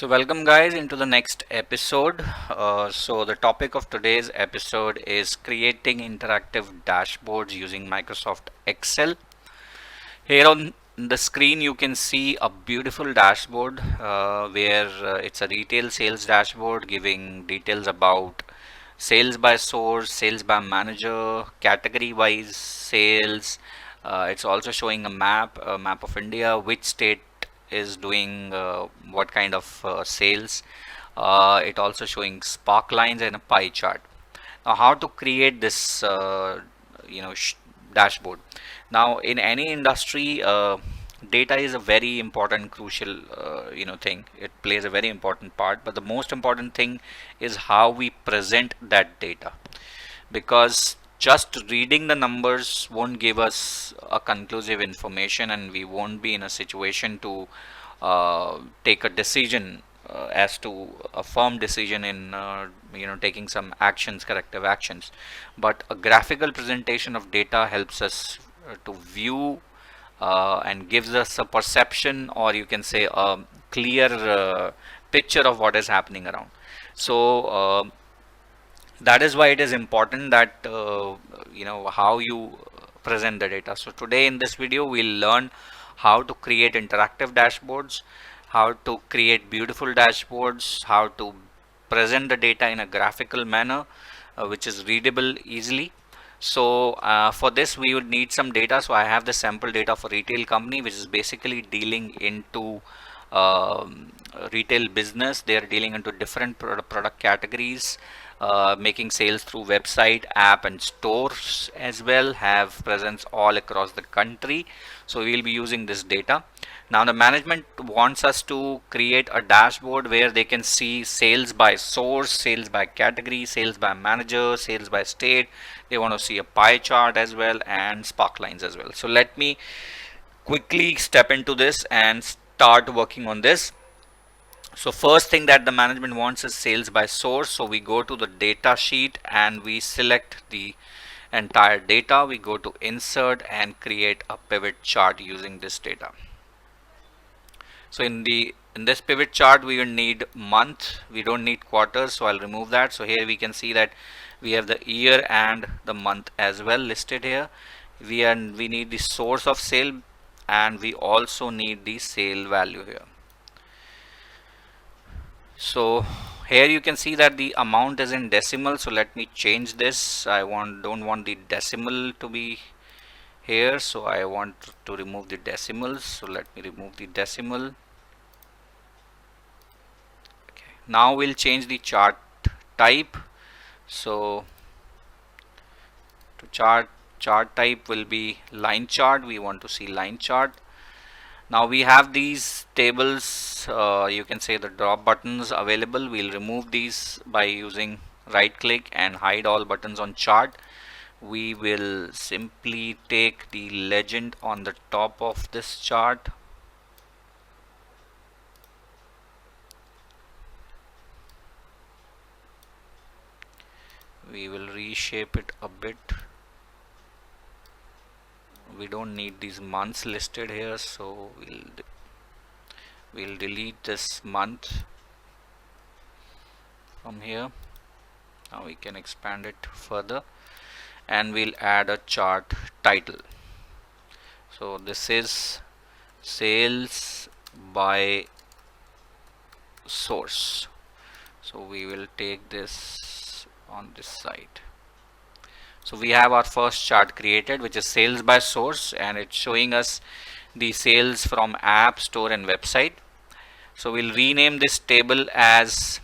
So welcome guys into the next episode. So the topic of today's episode is creating interactive dashboards using Microsoft Excel. Here on the screen you can see a beautiful dashboard where it's a retail sales dashboard giving details about sales by source, sales by manager, category wise sales. It's also showing a map of India, which state is doing what kind of sales. It also showing sparklines and a pie chart. Now how to create this dashboard. Now in any industry, data is a very important crucial thing. It plays a very important part, but the most important thing is how we present that data, because just reading the numbers won't give us a conclusive information, and we won't be in a situation to take a decision as to a firm decision in taking some actions, corrective actions. But a graphical presentation of data helps us to view and gives us a perception, or you can say a clear picture of what is happening around. So that is why it is important that how you present the data. So today in this video we'll learn how to create interactive dashboards, how to create beautiful dashboards, how to present the data in a graphical manner which is readable easily. So for this we would need some data. So I have the sample data for retail company, which is basically dealing into retail business. They are dealing into different product categories, making sales through website, app and stores as well, have presence all across the country. So we will be using this data. Now the management wants us to create a dashboard where they can see sales by source, sales by category, sales by manager, sales by state. They want to see a pie chart as well and sparklines as well. So let me quickly step into this and start working on this. So first thing that the management wants is sales by source. So we go to the data sheet and we select the entire data. We go to insert and create a pivot chart using this data. So in this pivot chart we will need month, we don't need quarters, so I'll remove that. So here we can see that we have the year and the month as well listed here. We need the source of sale, and we also need the sale value here. So here you can see that the amount is in decimal. So let me change this. Don't want the decimal to be here, so I want to remove the decimals. So let me remove the decimal. Okay. Now we'll change the chart type. So to chart type will be line chart. We want to see line chart. Now we have these tables, you can say the drop buttons available. We'll remove these by using right click and hide all buttons on chart. We will simply take the legend on the top of this chart. We will reshape it a bit. We don't need these months listed here, so we'll delete this month from here. Now we can expand it further, and we'll add a chart title. So this is sales by source. So we will take this on this side. So we have our first chart created, which is sales by source, and it's showing us the sales from app, store and website. So we'll rename this table as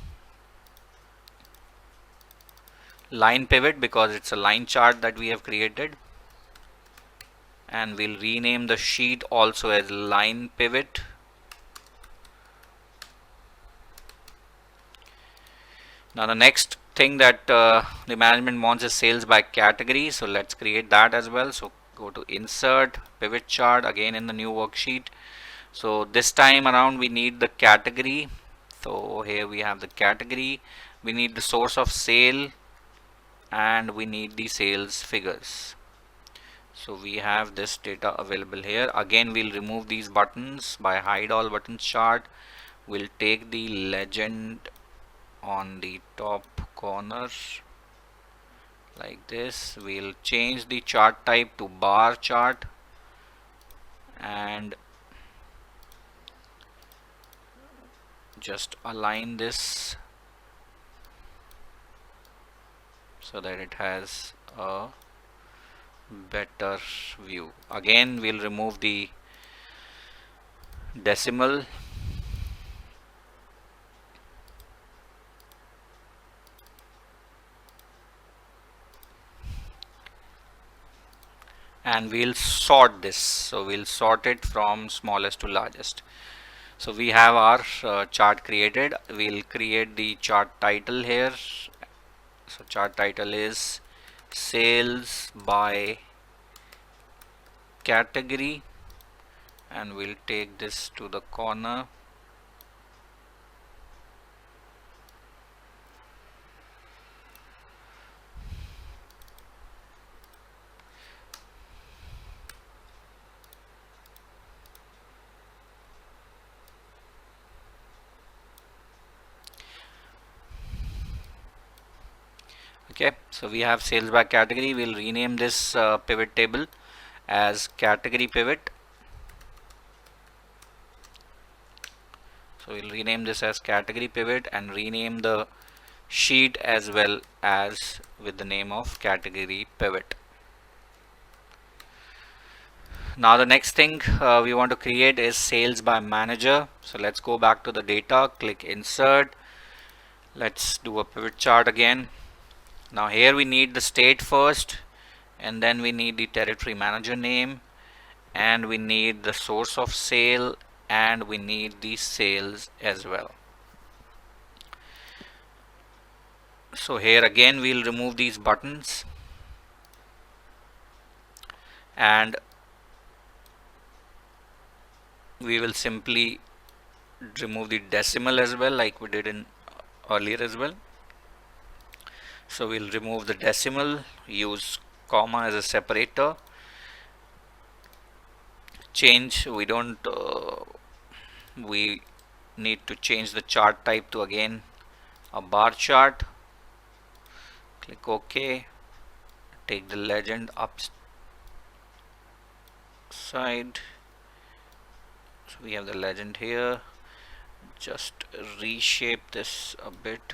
line pivot because it's a line chart that we have created, and we'll rename the sheet also as line pivot. Now the next thing that the management wants is sales by category, so let's create that as well. So go to insert pivot chart again in the new worksheet. So this time around we need the category. So here we have the category, we need the source of sale, and we need the sales figures. So we have this data available here. Again we'll remove these buttons by hide all buttons chart. We'll take the legend on the top corner like this. We'll change the chart type to bar chart and just align this so that it has a better view. Again, we'll remove the decimal and we'll sort this. So we'll sort it from smallest to largest. So we have our chart created. We'll create the chart title here. So chart title is sales by category, and we'll take this to the corner. Okay, so we have sales by category. We'll rename this pivot table as category pivot. So we'll rename this as category pivot and rename the sheet as well as with the name of category pivot. Now the next thing we want to create is sales by manager. So let's go back to the data, click insert. Let's do a pivot chart again. Now here we need the state first, and then we need the territory manager name, and we need the source of sale, and we need the sales as well. So here again we'll remove these buttons and we will simply remove the decimal as well, like we did in earlier as well. So we'll remove the decimal, use comma as a separator, change, we need to change the chart type to again a bar chart. Click OK, take the legend upside. So we have the legend here, just reshape this a bit.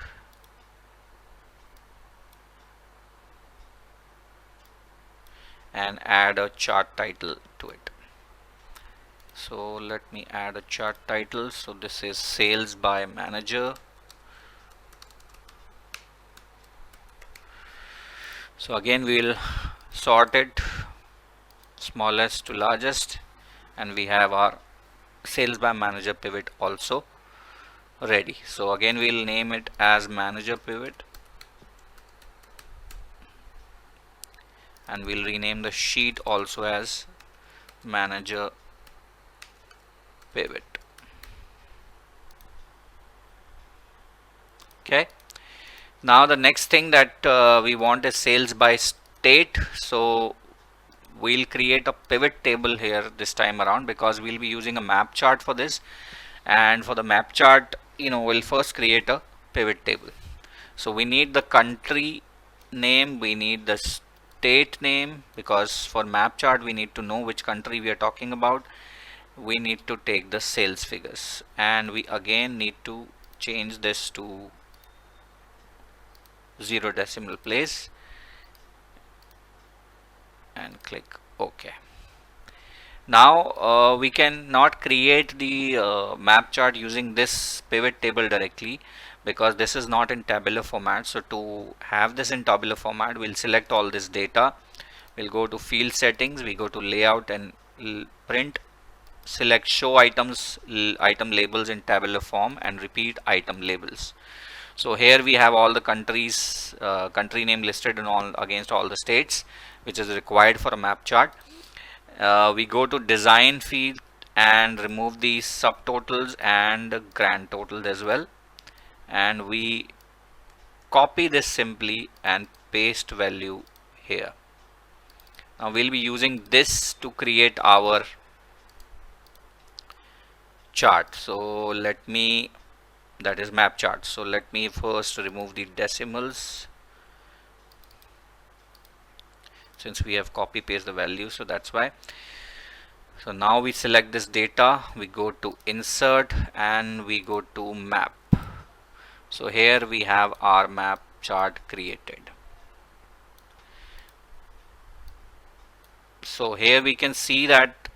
And add a chart title to it. So let me add a chart title. So this is sales by manager. So again we'll sort it smallest to largest, and we have our sales by manager pivot also ready. So again we'll name it as manager pivot, and we'll rename the sheet also as manager pivot. Okay, now the next thing that we want is sales by state. So we'll create a pivot table here this time around, because we'll be using a map chart for this, and for the map chart, we'll first create a pivot table. So we need the country name, we need the state name, because for map chart we need to know which country we are talking about. We need to take the sales figures, and we again need to change this to 0 decimal place and click OK. Now we can not create the map chart using this pivot table directly, because this is not in tabular format. So to have this in tabular format, we'll select all this data, we'll go to field settings, we go to layout and print, select show items, item labels in tabular form, and repeat item labels. So here we have all the countries, country name listed in against all the states, which is required for a map chart. We go to design field and remove the subtotals and grand totals as well, and we copy this simply and paste value here. Now we'll be using this to create our chart. So let me, that is map chart. So let me first remove the decimals, since we have copy paste the value, so that's why. So now we select this data, we go to insert and we go to map. So here we have our map chart created. So here we can see that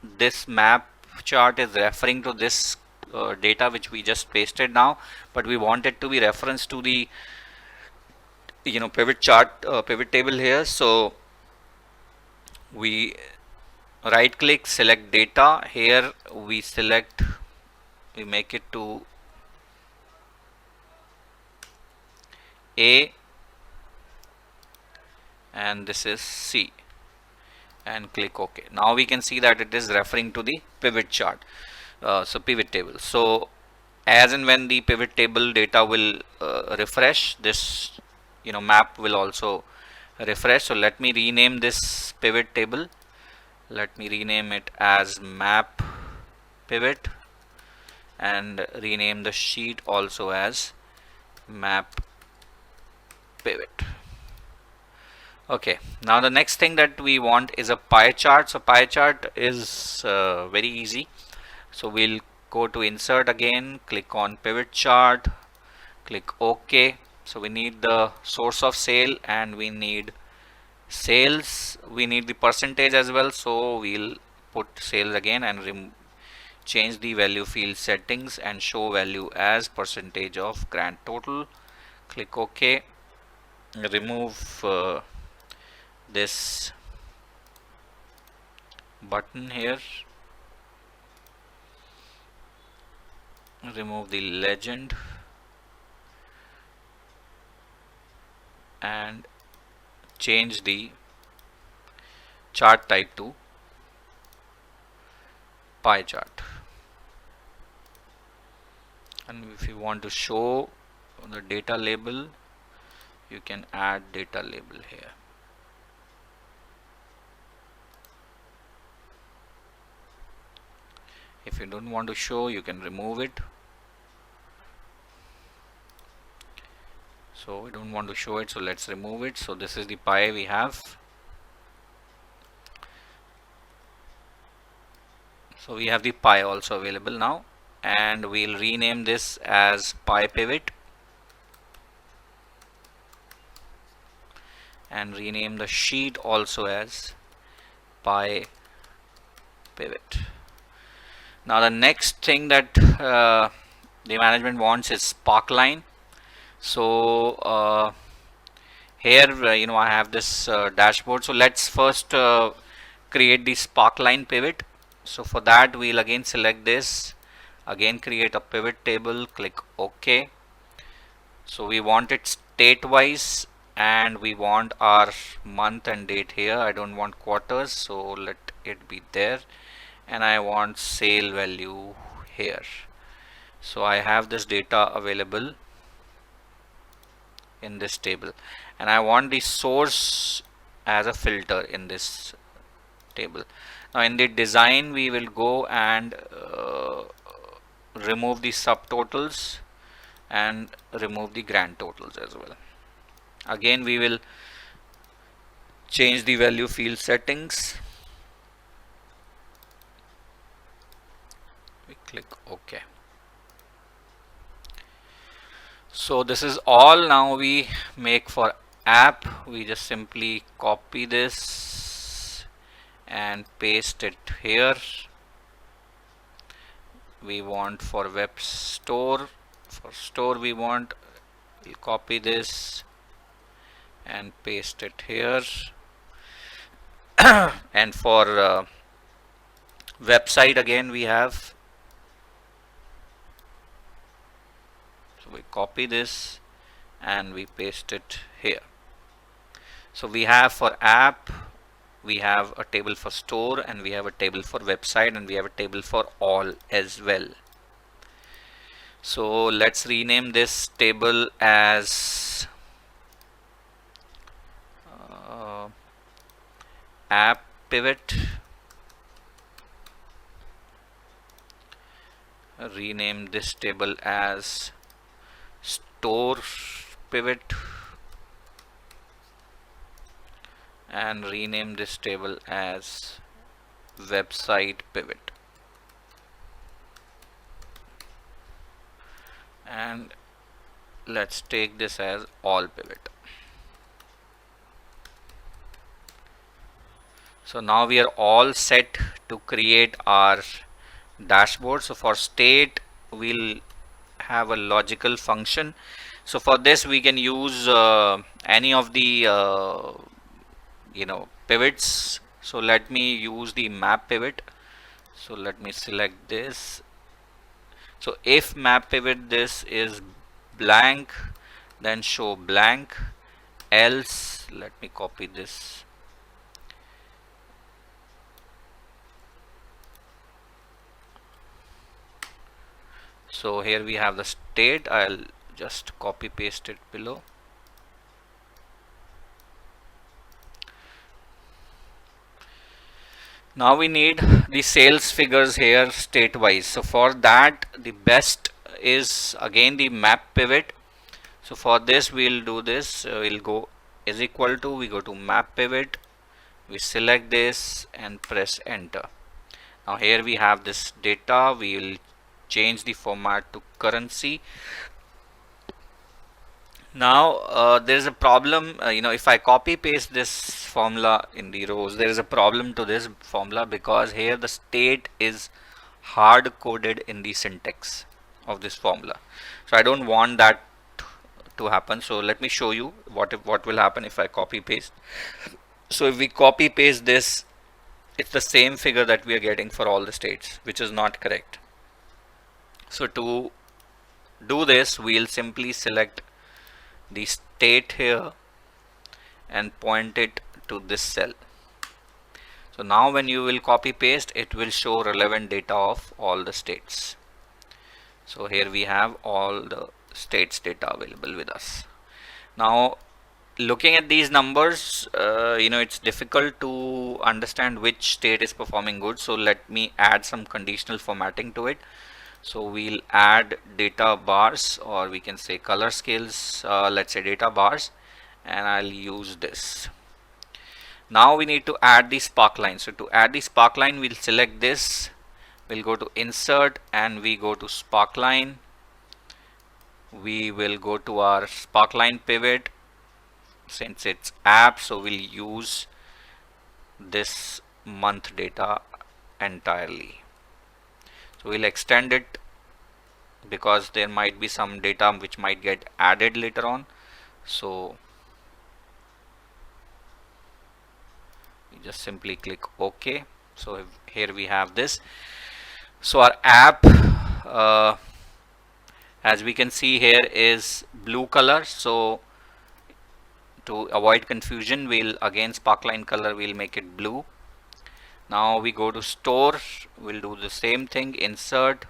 this map chart is referring to this data which we just pasted now, but we want it to be reference to the pivot chart, pivot table here. So we right click, select data. Here we select, we make it to A and this is C, and click OK. Now we can see that it is referring to the pivot chart, so pivot table. So as and when the pivot table data will refresh, this map will also refresh. So let me rename this pivot table. Let me rename it as map pivot and rename the sheet also as map pivot. Okay, now the next thing that we want is a pie chart. So pie chart is very easy. So we'll go to insert again, click on pivot chart, click OK. So we need the source of sale and we need sales. We need the percentage as well. So we'll put sales again and change the value field settings and show value as percentage of grand total. Click OK. Remove this button here, remove the legend and change the chart type to pie chart. And if you want to show the data label, you can add data label here. If you don't want to show, you can remove it. So we don't want to show it, so let's remove it. So this is the pie we have. So we have the pie also available now, and we'll rename this as pie pivot and rename the sheet also as pie pivot. Now the next thing that the management wants is Sparkline. So here I have this dashboard. So let's first create the Sparkline pivot. So for that we'll again select this, again create a pivot table, click OK. So we want it state wise and we want our month and date here. I don't want quarters, so let it be there, and I want sale value here. So I have this data available in this table and I want the source as a filter in this table. Now in the design we will go and remove the subtotals and remove the grand totals as well. Again we will change the value field settings. We click OK. So this is all now we make for app. We just simply copy this and paste it here. We want for web store, for store we want, we'll copy this and paste it here. And for website again we have, so we copy this and we paste it here. So we have for app, we have a table for store and we have a table for website and we have a table for all as well. So let's rename this table as app pivot rename this table as store pivot, and rename this table as website pivot, and let's take this as all pivot. So now we are all set to create our dashboard. So for state, we'll have a logical function. So for this, we can use any of the pivots. So let me use the map pivot. So let me select this. So if map pivot this is blank, then show blank. Else, let me copy this. So here we have the state. I'll just copy paste it below. Now we need the sales figures here state wise. So for that, the best is again the map pivot. So for this, we'll do this. We'll go is equal to, we go to map pivot, we select this and press enter. Now here we have this data. We will change the format to currency. Now there is a problem, if I copy paste this formula in the rows, there is a problem to this formula because here the state is hard coded in the syntax of this formula. So I don't want that to happen. So let me show you what will happen if I copy paste. So if we copy paste this, it's the same figure that we are getting for all the states, which is not correct. So to do this, we'll simply select the state here and point it to this cell. So now when you will copy paste, it will show relevant data of all the states. So here we have all the states data available with us. Now looking at these numbers, it's difficult to understand which state is performing good. So let me add some conditional formatting to it. So we'll add data bars, or we can say color scales, let's say data bars, and I'll use this. Now we need to add the sparkline. So to add the sparkline, we'll select this, we'll go to insert and we go to sparkline. We will go to our sparkline pivot. Since it's app, so we'll use this month data entirely. So we'll extend it because there might be some data which might get added later on. So you just simply click OK. So here we have this. So our app, as we can see here, is blue color. So to avoid confusion, we'll again sparkline color, we'll make it blue. Now we go to store, we'll do the same thing, insert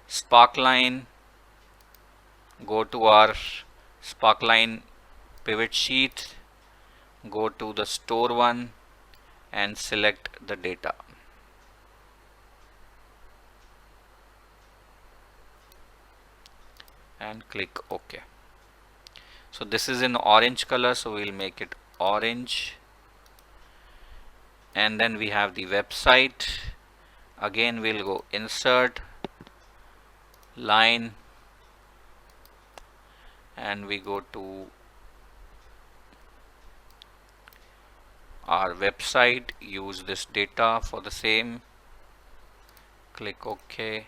sparkline, go to our sparkline pivot sheet, go to the store one and select the data. And click OK. So this is in orange color, so we'll make it orange. And then we have the website. Again we'll go insert line and we go to our website, use this data for the same, click OK,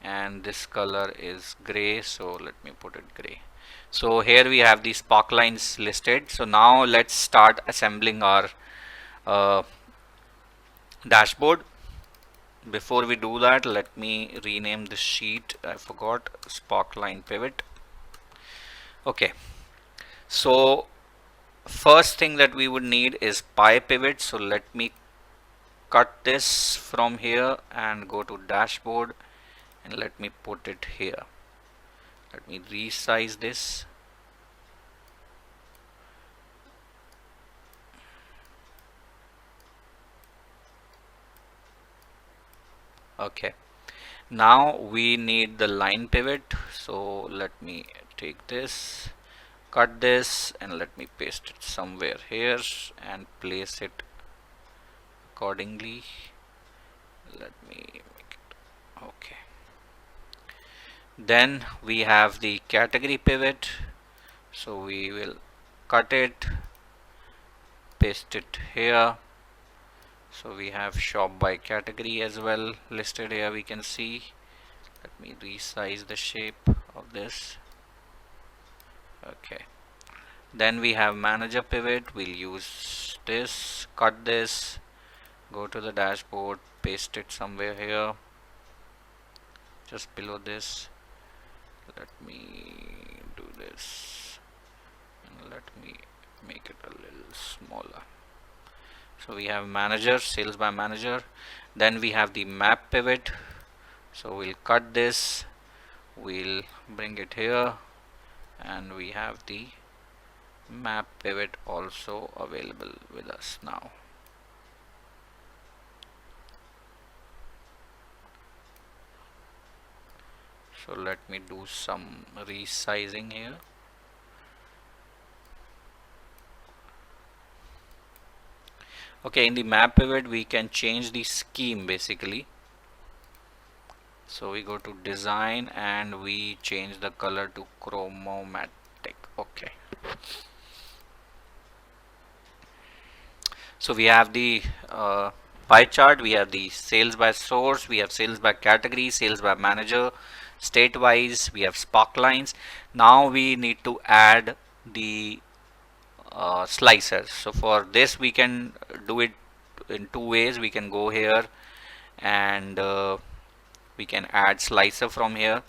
and this color is gray, so let me put it gray. So here we have these sparklines listed. So now let's start assembling our dashboard. Before we do that, let me rename this sheet. I forgot, sparkline pivot. Okay, so first thing that we would need is pie pivot. So let me cut this from here and go to dashboard and let me put it here. Let me resize this. Okay, Now we need the line pivot, so let me take this, cut this, and let me paste it somewhere here and place it accordingly. Let me make it okay. Then we have the category pivot, so we will cut it, paste it here. So we have shop by category as well listed here, we can see. Let me resize the shape of this. Okay, then we have manager pivot. We'll use this, cut this, go to the dashboard, paste it somewhere here just below this. Let me do this and let me make it a little smaller. So we have manager, sales by manager. Then we have the map pivot, so we'll cut this, we'll bring it here, and we have the map pivot also available with us now. So let me do some resizing here. Okay, in the map pivot we can change the scheme basically. So we go to design and we change the color to chromatic. Okay, so we have the pie chart, we have the sales by source, we have sales by category, sales by manager, state wise, we have sparklines. Now we need to add the slicers. So for this we can do it in two ways. We can go here and we can add slicer from here.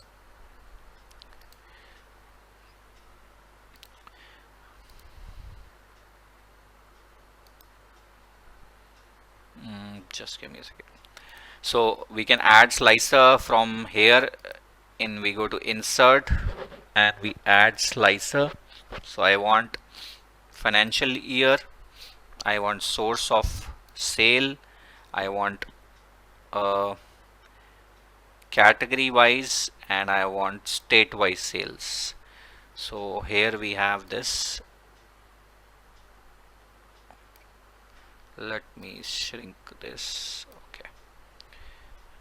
Just give me a second. So we can add slicer from here. We go to insert and we add slicer. So I want financial year, I want source of sale, I want category wise, and I want state wise sales. So here we have this. Let me shrink this. Okay,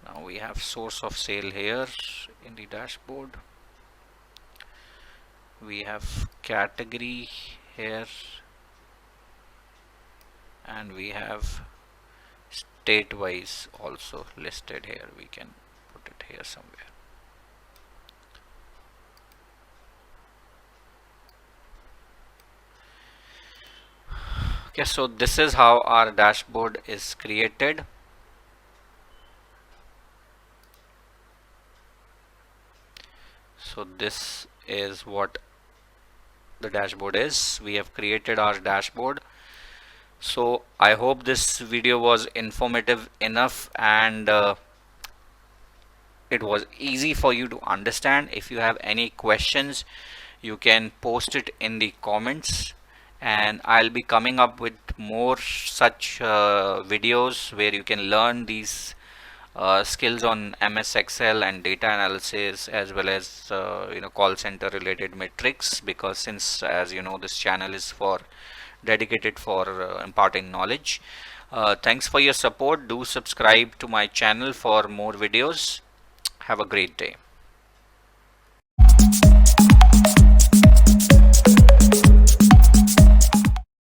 now we have source of sale here in the dashboard. We have category here and we have state wise also listed here. We can put it here somewhere. Okay, so this is how our dashboard is created. So this is what the dashboard is. We have created our dashboard. So I hope this video was informative enough and it was easy for you to understand. If you have any questions, you can post it in the comments, and I'll be coming up with more such videos where you can learn these skills on MS Excel and data analysis, as well as call center related metrics, because since, as you know, this channel is for dedicated for imparting knowledge. Thanks for your support. Do subscribe to my channel for more videos. Have a great day.